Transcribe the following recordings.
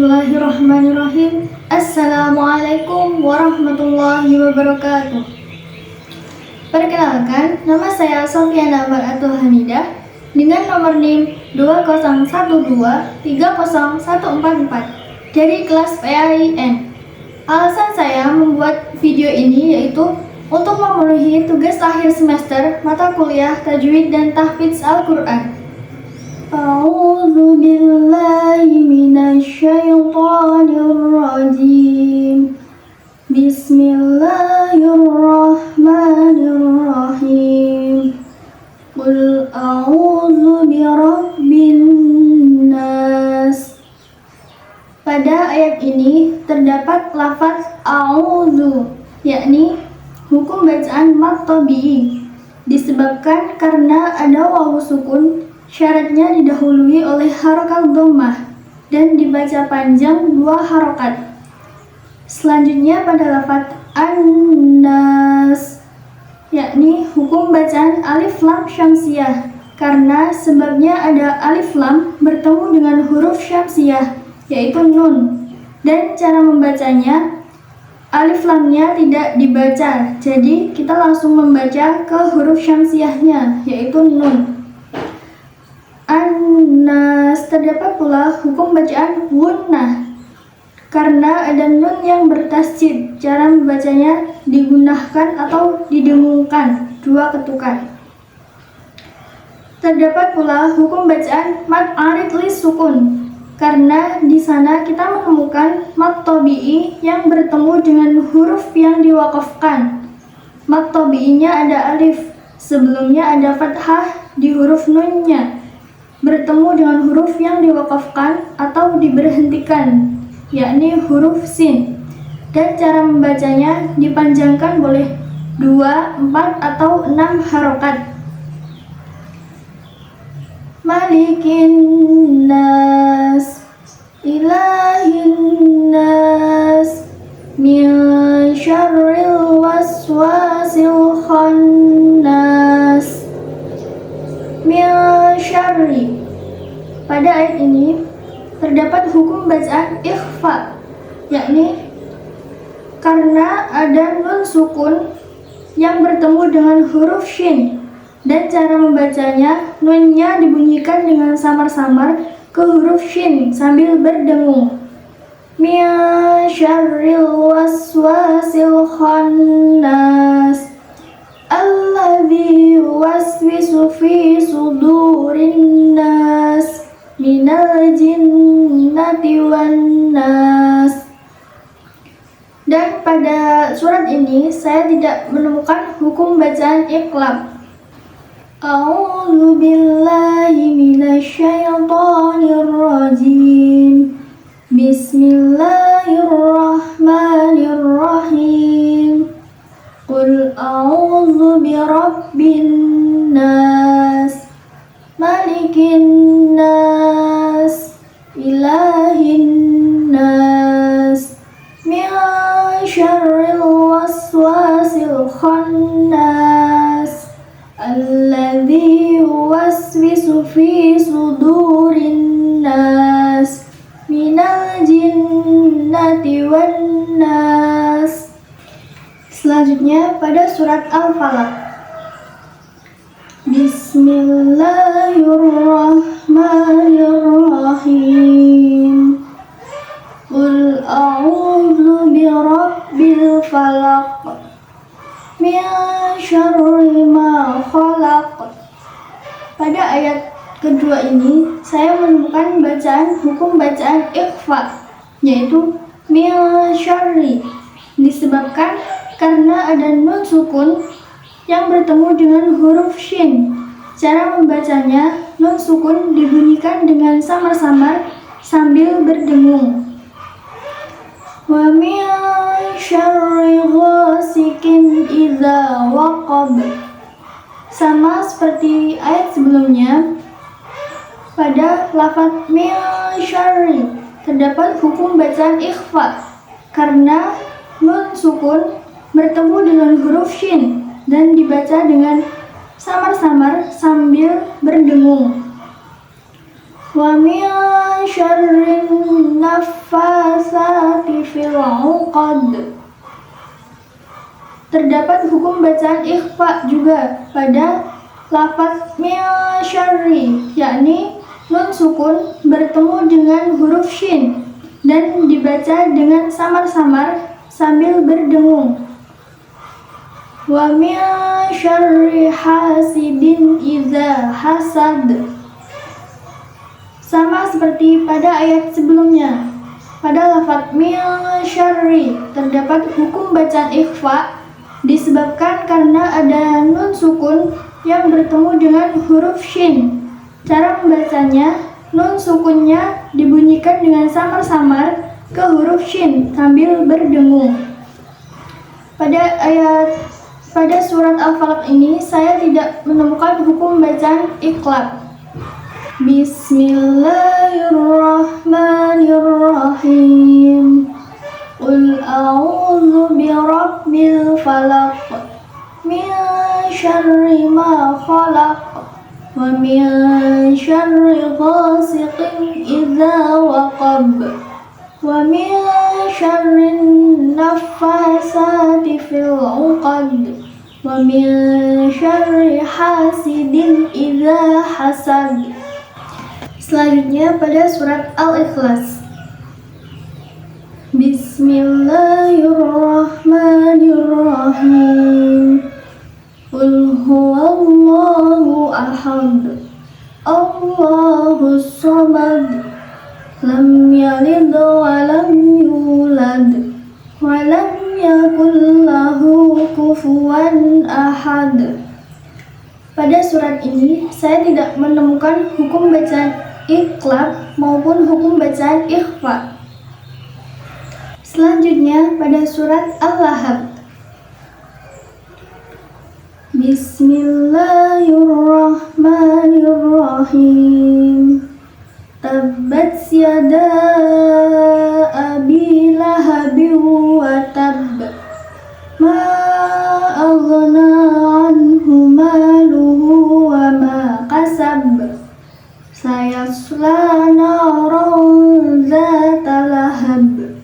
Bismillahirrahmanirrahim. Assalamualaikum warahmatullahi wabarakatuh. Perkenalkan, nama saya Sofiana Maratul Hamidah dengan nomor NIM 2012301444 dari kelas PAIN. Alasan saya membuat video ini yaitu untuk memenuhi tugas akhir semester mata kuliah Tajwid dan Tahfidz Al-Quran. A'udzu billahi minasyaitonir rajim. Bismillahirrahmanirrahim. Qul a'udzu birabbin nas. Pada ayat ini terdapat lafaz a'udzu, yakni hukum bacaan mad tabi'i disebabkan karena ada wawu sukun. Syaratnya didahului oleh harokat dhammah dan dibaca panjang 2 harokat. Selanjutnya pada lafaz an-nas, yakni hukum bacaan alif lam syamsiyah karena sebabnya ada alif lam bertemu dengan huruf syamsiyah yaitu nun, dan cara membacanya alif lamnya tidak dibaca, jadi kita langsung membaca ke huruf syamsiyahnya yaitu nun. An-nas, terdapat pula hukum bacaan gunnah karena ada nun yang bertasydid. Cara membacanya digunakan atau didengungkan 2 ketukan. Terdapat pula hukum bacaan mad arid lis sukun karena di sana kita menemukan mad tabi'i yang bertemu dengan huruf yang diwaqafkan. Mad tabi'inya ada alif, sebelumnya ada fathah di huruf nunnya, bertemu dengan huruf yang diwaqafkan atau diberhentikan, yakni huruf sin, dan cara membacanya dipanjangkan boleh 2, 4, atau 6 harokat. Malikin nas, ilahin nas, min syarril waswasil khannas. Min syarri. Pada ayat ini terdapat hukum bacaan ikhfa, yakni karena ada nun sukun yang bertemu dengan huruf shin, dan cara membacanya nunnya dibunyikan dengan samar-samar ke huruf shin sambil berdengung. Min syarril waswasil khannas alladzi yuwaswisu fi sudurin nas minal jinnati wan nas. Dan pada surat ini saya tidak menemukan hukum bacaan iqlab. A'udzu billahi minasyaitonir rajim. Bismillahirrahmanirrahim. Qul a'udzu birabbin nas, malikin nas, ilahin nas, min syarril waswasil khannas alladzi yuwaswisu fi sudurin nas minal jinnati wan nas. Selanjutnya pada surat Al-Falaq. Bismillahirrahmanirrahim. Qul a'udzu birabbil falaq min syarri ma khalaq. Pada ayat kedua ini saya menemukan hukum bacaan ikhfa, yaitu min syarri, disebabkan karena ada nun sukun yang bertemu dengan huruf shin. Cara membacanya, nun sukun dibunyikan dengan samar-samar sambil berdengung. Wa min syarri ghasikin idza waqab. Sama seperti ayat sebelumnya, pada lafaz min syarri terdapat hukum bacaan ikhfa karena nun sukun bertemu dengan huruf shin dan dibaca dengan samar-samar sambil berdengung. wa min syarrin naffasati fil 'uqad. Terdapat hukum bacaan ikhfa juga pada lafaz min syarri, yakni nun sukun bertemu dengan huruf shin dan dibaca dengan samar-samar sambil berdengung. Wa min syarri hasidin idza hasad. Sama seperti pada ayat sebelumnya. Pada lafaz min syarri terdapat hukum bacaan ikhfa disebabkan karena ada nun sukun yang bertemu dengan huruf shin. Cara membacanya, nun sukunnya dibunyikan dengan samar-samar ke huruf shin sambil berdengung. Pada surat Al-Falaq ini saya tidak menemukan hukum bacaan iqlab. Bismillahirrahmanirrahim. Qul a'udzu birabbil falaq min syarri ma khalaq wa min syarri ghasiqin idza waqab wa min syarrin naffasati fil 'uqad wa min syarri hasidin idza hasad. Selanjutnya pada surat Al-Ikhlas. Bismillahirrahmanirrahim. Qul huwallahu ahad, Allahus samad, lam yalid wa lam yulad wa lam yakul lahu kufuwan ahad. Pada surat ini saya tidak menemukan hukum bacaan iqlab maupun hukum bacaan ikhfa. Selanjutnya pada surat Al-Lahab. Bismillahirrahmanirrahim. Tabbat yada abi lahabin wa tabb. Ma aghna anhu maluhu wa ma kasab. Sayasla naran zata lahab.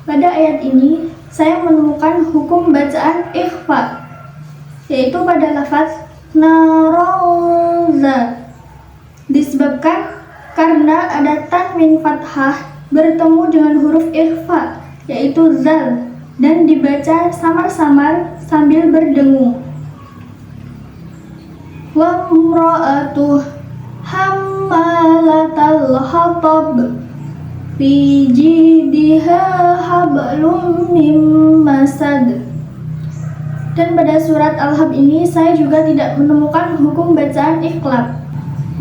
Pada ayat ini saya menemukan hukum bacaan ikhfa, yaitu pada lafaz naroza, disebabkan karena ada tanwin fathah bertemu dengan huruf ikhfa, yaitu zal, dan dibaca samar-samar sambil berdengung. Wa imra'atuh hammalatal hatab fi jidha hablum mim masad. Dan pada surat Al-Lahab ini saya juga tidak menemukan hukum bacaan iqlab.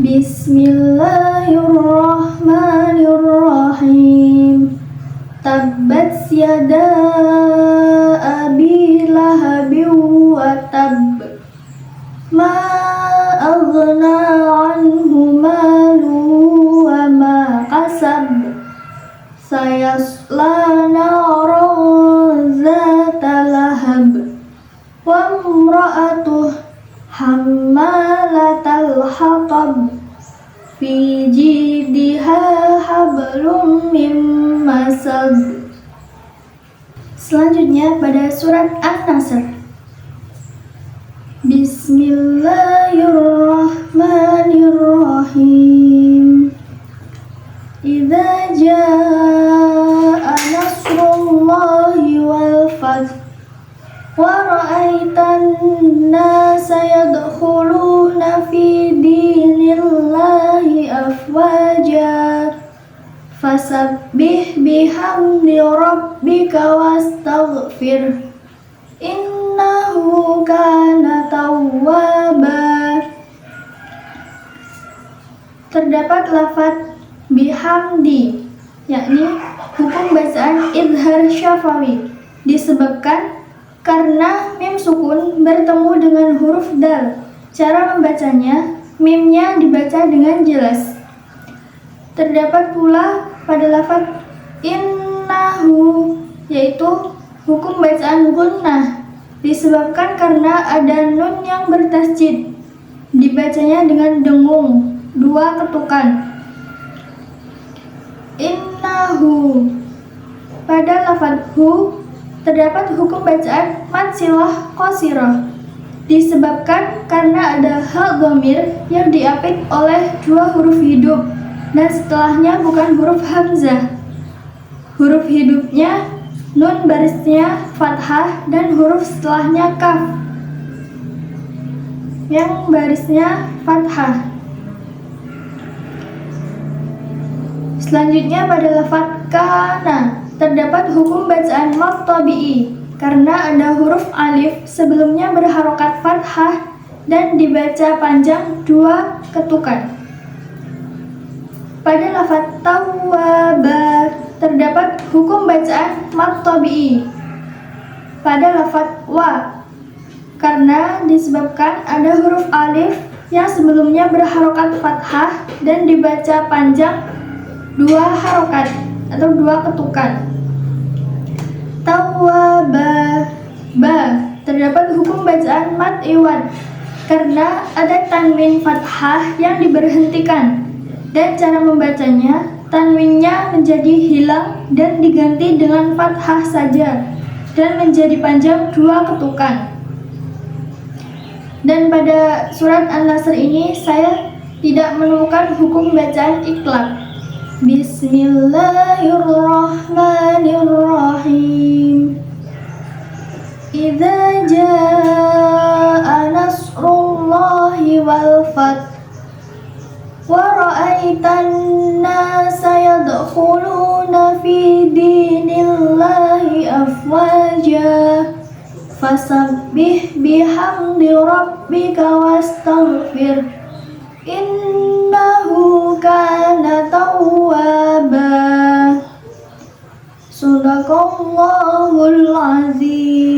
Bismillahirrahmanirrahim. Tabbat yada abi lahabin wa tabb. Ma aghna anhu maluhu wa ma kasab. Sayasla naran zata lahab. Wa imra'atuh hammalatal hatab fi jidha hablum mim masad. Selanjutnya pada surat An-Nasr. Bismillahirrahmanirrahim. Idza jaa nasrullahi wal fath wa ra'aitan nasa yadkhuluna fi dinillahi afwaja fasabbih bihamdi rabbika wastaghfir innahu kana tawwaba. Terdapat lafaz bihamdi, yakni hukum bacaan idhar syafawi, disebabkan karena mim sukun bertemu dengan huruf dal. Cara membacanya, mimnya dibaca dengan jelas. Terdapat pula pada lafaz innahu, yaitu hukum bacaan gunnah, disebabkan karena ada nun yang bertasjid, dibacanya dengan dengung, 2 ketukan. innahu. Pada lafaz hu terdapat hukum bacaan mad silah qasirah disebabkan karena ada hal dhamir yang diapit oleh dua huruf hidup dan setelahnya bukan huruf hamzah. Huruf hidupnya nun barisnya fathah dan huruf setelahnya kaf yang barisnya fathah. Selanjutnya pada lafaz kana terdapat hukum bacaan mad tabi'i karena ada huruf alif sebelumnya berharokat fathah dan dibaca panjang dua ketukan. Pada lafaz tawwaba terdapat hukum bacaan mad tabi'i pada lafaz wa karena disebabkan ada huruf alif yang sebelumnya berharokat fathah dan dibaca panjang dua harokat atau dua ketukan. Tawwaba ba terdapat hukum bacaan mad iwad karena ada tanwin fathah yang diberhentikan dan cara membacanya tanwinnya menjadi hilang dan diganti dengan fathah saja dan menjadi panjang dua ketukan. Dan pada surat An-Nasr ini saya tidak menemukan hukum bacaan iqlab. Bismillahirrahmanirrahim. Idza jaa nasrullahi wal fath wa ra'aitan nasa yadkhuluna fi dinillahi afwaja fasabbih bihamdi rabbika wastaghfir innahu kana tawwaba. Sadaqallahul azim.